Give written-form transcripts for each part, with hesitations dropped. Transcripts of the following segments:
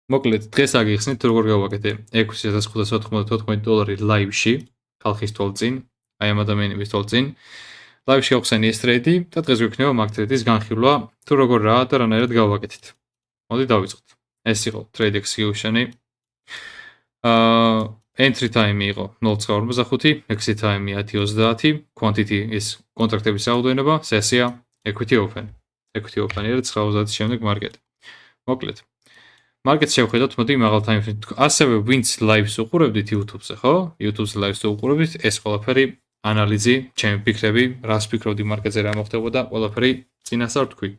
მოკლედ, დღეს აგიხსნით თუ როგორ გავაკეთე $6594 ლაივში, ხალხის თვალწინ, აი ამ ადამიანების თვალწინ. ლაივში გავხსენი ეს ტრეიდი და დღეს გვექნება მაგ ტრეიდის განხილვა, თუ როგორ რა და რანაირად გავაკეთეთ. მოდი დავიწყოთ. ეს იყო trade execution-ი. Entry time იყო 0.45, exit time 10.30, quantity is კონტრაქტების რაოდენობა, სესია, equity open. Equity open არის 9.30 შემდეგ მარკეტი. მოკლედ. მარკეტს შევხედოთ, მოდი მაღალ time frame-ში. ასევე ვინც live-ს უყურებდით YouTube-ზე, ხო? YouTube-ზე live-ს უყურებდით, ეს ყველაფერი ანალიზი, ჩემი ფიქრები, რას ფიქრობდი მარკეტზე რა მოხდებოდა, ყველაფერი წინასწარ თქვი.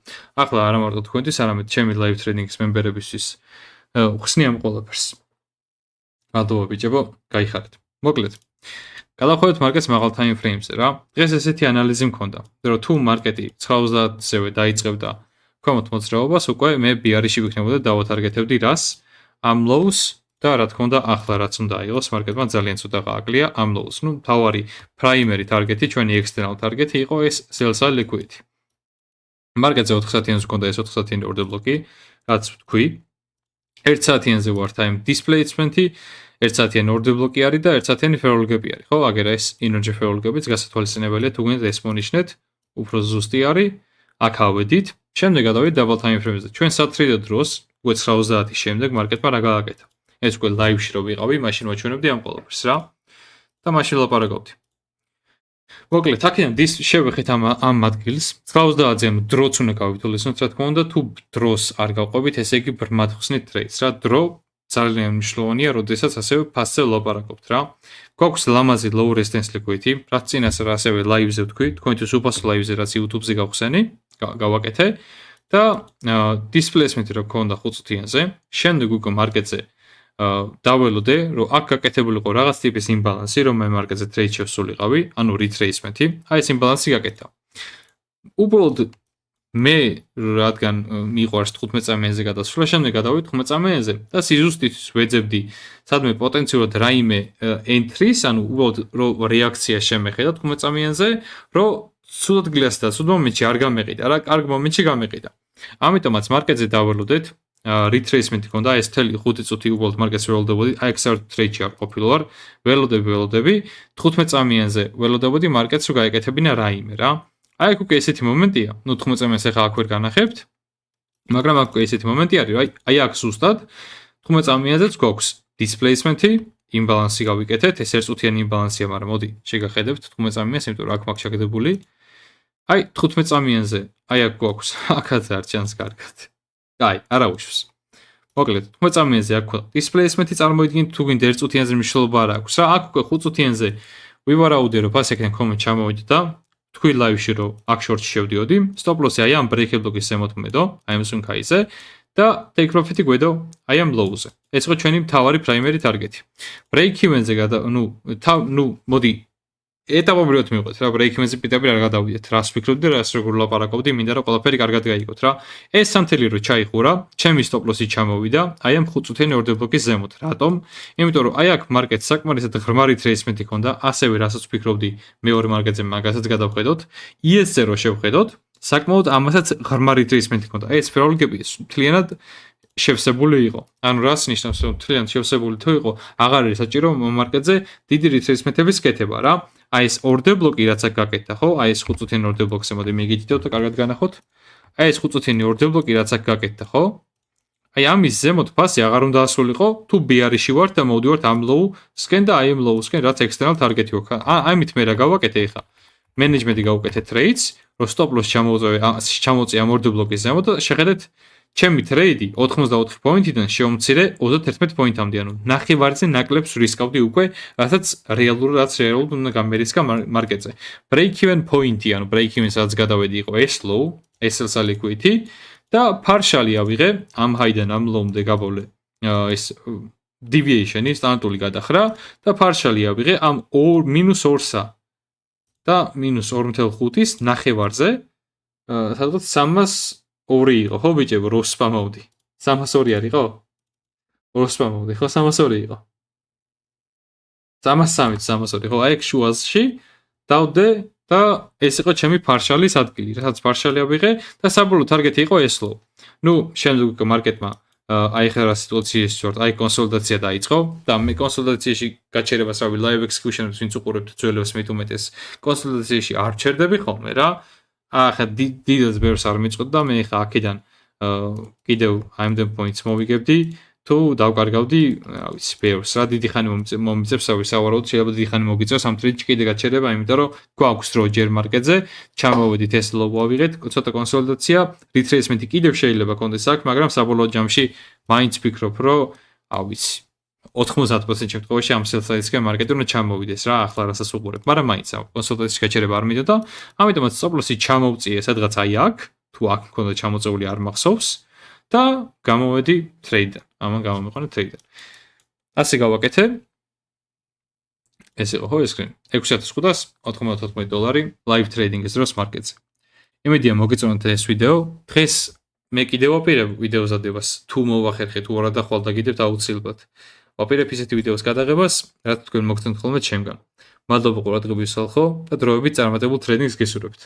ახლა არა მარტო თქვენთვის, არამედ ჩემი live trading-ის მემბერებისთვის ხსნი ამ ყველაფერს. მადლობა ბიჭებო, გაიხარეთ. მოკლედ. გადავხედოთ მარკეტს მაღალ time frame-ზე რა. დღეს ესეთი ანალიზი მქონდა, რომ თუ მარკეტი 90-ზევე დაიწყებდა ქვემოთ მოძრაობას, უკვე მე bearish-ი ვიქნებოდა და დავათარგეტებდი რას? ამ lows და რა თქმა უნდა, ახლა რაც უნდა იყოს, მარკეტმა ძალიან ცოტა გააკლია ამ lows. ნუ თავარი primary target-ი, ჩვენი external target-ი იყო ეს sell-side liquidity. მარკეტზე 4 საათიანზე მქონდა ეს 4 საათიანი order block-ი, რაც თქვი. 1 საათიანზე ვარ time displacement-ი, 1 საათიანი order block-ი არის და 1 საათიანი fair value-ები არის, ხო? აგერა ეს inversion fair value-ებიც გასათვალისწინებელია, თუ გინდათ ეს მონიშნეთ, უფრო ზუსტი არის. აქ ავედით. შემდეგ გადავიდეთ double time frame-ზე. ჩვენ სატრიდო დროს, უკვე 90-ის შემდეგ მარკეტმა რა გააკეთა? ეს უკვე live-ში რო ვიყავი, მაშინ ვაჩვენებდი ამ ყველაფერს რა. და მაშინ ვლაპარაკობდი. მოკლედ, აქედან შევეხეთ ამ ადგილს. 90-ზე დროც უნდა გავითვალისწინოთ, რა თქმა უნდა, თუ დროს არ გავყვებით, ესე იგი ბრმად ხსნით trades რა. დრო ძალიან მნიშვნელოვანია, როდესაც ასევე ფასზე ვლაპარაკობთ რა. გვაქვს ლამაზი low resistance liquidity, რაც წინასწარ ასევე live-ზე ვთქვი, თქვენთვის უფასო live-ზე რაც YouTube-ზე გავხსენი, გავაკეთე და displacement-ი რო გქონდა 5 წუთიანზე, შემდეგ უკვე მარკეტზე დაველოდე, რომ აქ გაკეთებული იყო რაღაც ტიპის იმბალანსი, რომ მე მარკეტზე trade შევსულიყავი, ანუ retracement-ი, აი ეს იმბალანსი გაკეთა. უბრალოდ მე რადგან მიყვარს 15 წამიანზე გადასვლა, შემდეგ გადავიდე 15 წამიანზე და სიზუსტისთვის ვეძებდი სადმე პოტენციურად რაიმე entry-ს, ანუ უბრალოდ რომ რეაქცია შემეხედა 15 წამიანზე, რომ ცუდად გლიას და ცუდ მომენტში არ გამეყიდა, რა კარგ მომენტში გამეყიდა. ამიტომაც მარკეტზე დაველოდეთ retracement-ი ქონდა, ეს თელი 5 წუთი უბრალოდ მარკეტს ველოდებოდი, აი ეს არ trade-ში არ ყოფილვარ, ველოდები, 15 წამიანზე ველოდებოდი მარკეტს რომ გაეკეთებინა რაიმე რა. აი აქ უკვე ესეთი მომენტია, ნუ 15 წამიანს ახლა აქ ვერ განახებთ, მაგრამ აქ უკვე ესეთი მომენტი არის, რომ აი აქ ზუსტად 15 წამიანზეც გვაქვს displacement-ი, იმბალანსი გავიკეთეთ, ეს ერთწუთიანი იმბალანსია, მაგრამ მოდი შეგახედებთ 15 წამიანს, იმიტომ რომ აქ მაქვს შეგდებული. აი 15 წამიანზე, აი აქ გვაქვს, აქაც არ ჩანს კარგად. აი, არა უშვს. მოკლედ, 15 წამიანზე აქ გვაქვს displacement-ი წარმოიდგინეთ, თუ გინდა ერთწუთიანზე მნიშვნელობა არ აქვს რა. აქ უკვე 5 წუთიანზე ვივარაუდე, რომ ფასექნე comment ჩამოვიდა და თქვი live-ში რომ აქ short-ში შევდიოდი, stop loss-ი აი ამ break block-ის ზემოთ მედო, აი ამ ზუნქაიზე და take profit-ი გვედო აი ამ low-ზე. ეს იყო ჩვენი მთავარი primary target-ი. break even-ზე მოდი ეტაპობრივად მივყვეთ რა, break even-ზე პირდაპირ არ გადავიდეთ. რას ვფიქრობდი და რას როგორ ვლაპარაკობდი, მინდა რომ ყველაფერი კარგად გაიგოთ რა. ეს სამთელი რო ჩაიხურა, ჩემი stop loss-ი ჩამოვიდა აი ამ 5 წუთიანი order block-ის ზემოთ. რატომ? იმიტომ რომ აი აქ მარკეტს საკმარისად ღრმა retracement-ი ქონდა, ასევე რასაც ვფიქრობდი მეორე მარკეტზე მაგასაც გადავხედოთ. ES-ზე რო შევხედოთ, საკმაოდ ამასაც ღრმა retracement-ი ქონდა. ეს ფეროლოგები მთლიანად შევსებული იყო. ანუ რას ნიშნავს, რომ მთლიანად შევსებული თუ იყო, აღარ არის საჭირო მარკეტზე დიდი retracement-ების კეთება რა. აი ეს order block-ი რაც აქ გაკეთდა, ხო? აი ეს 5 წუთიანი order block-ზე მოდი მიგიდიდოთ და კარგად განახოთ. აი ეს 5 წუთიანი order block-ი რაც აქ გაკეთდა, ხო? აი ამის ზემოთ ფასი აღარ უნდა ასულიყო, თუ bearish-ი ვართ და მოვდივართ ამ low-სკენ და აი ამ low-სკენ, რაც external target-ი აქვს. ამით მე რა გავაკეთე ახლა? management-ი გავუკეთე trades, რომ stop loss ჩამოწე ამ order block-ის ზემოთ და შეხედეთ ჩემი ტრეიდი 84 პოინტიდან შემომცირე 31 პოინტამდე, ანუ ნახევარზე ნაკლებს რისკავდი უკვე, რასაც რეალურად უნდა გამერისკა მარკეტზე. break even point-ი, ანუ break even-ს რაც გადავედი იყო ეს low, ეს sell-side liquidity და partially ავიღე ამ high-დან ამ low-მდე გაბოლე ეს deviation-ი სტანდარტული გადახრა და partially ავიღე ამ -2-სა და -2.5-ის ნახევარზე, სადღაც 302 იყო, ხო ბიჭებო, რო სპამავდი. 302 არის, ხო? რო სპამავდი, ხო 302 იყო. 302, ხო, აი ეგ შუაში დავდე და ეს იყო ჩემი partially-ის ადგილი, რასაც partially ავიღე და საბოლოო target-ი იყო ეს low. ნუ შემდეგ უკვე მარკეტმა აი ხა რა სიტუაციის ვართ, აი კონსოლიდაცია დაიწყო და მე კონსოლიდაციაში გაჩერებას რავი live execution-ებს ვინც უყურებთ ძველებს მით უმეტეს კონსოლიდაციაში არ ჩერდები ხოლმე რა. ახლა დიდად ბევრს არ მიწყოთ და მე ხა აქედან კიდევ AMD points მოვიგებდი თუ დავკარგავდი, რა ვიცი, ბევრს რა დიდი ხანი მომიწევს, სავარაუდოდ შეიძლება დიდი ხანი მოგიწევს ამ ტრიჯი კიდე გაჩერება, იმიტომ რომ გვაქვს დრო ჯერ მარკეტზე, ჩამოვედით ეს ლობო ავიღეთ, ცოტა კონსოლიდაცია, retracement-ი კიდევ შეიძლება კონდეს აქ, მაგრამ საბოლოო ჯამში მაინც ვფიქრობ, რომ, რა ვიცი, 90% შემთხვევაში ამ sell-side-ისგან მარკეტი უნდა ჩამოვიდეს რა, ახლა რასაც უყურებ, მაგრამ მაინც კონსოლიდაციის გაჩერება არ მინდოდა, ამიტომაც stop-loss-ი ჩამოვწიე სადღაც აი აქ, თუ აქ მქონდა ჩამოწეული არ მახსოვს და გამოვედი ტრეიდიდან. ამან გამომიყვანე ტრეიდერ. ასე გავაკეთე. ეს იყო ხო ეს screen. $6594 live trading-ის დროს მარკეტზე. იმედია მოგეწონათ ეს ვიდეო. დღეს მე კიდევ ვაპირებ ვიდეოს ადებას. თუ მოვახერხე თუ არა და ხვალ დაგიდებთ აუცილებლად. ვაპირებ ისეთი ვიდეოს გადაღებას, რაც თქვენ მოგცემთ ხოლმე ჩემგან. მადლობა ყურადღებისთვის ხალხო და დროებით წარმატებულ ტრეიდინგს გესურვებთ.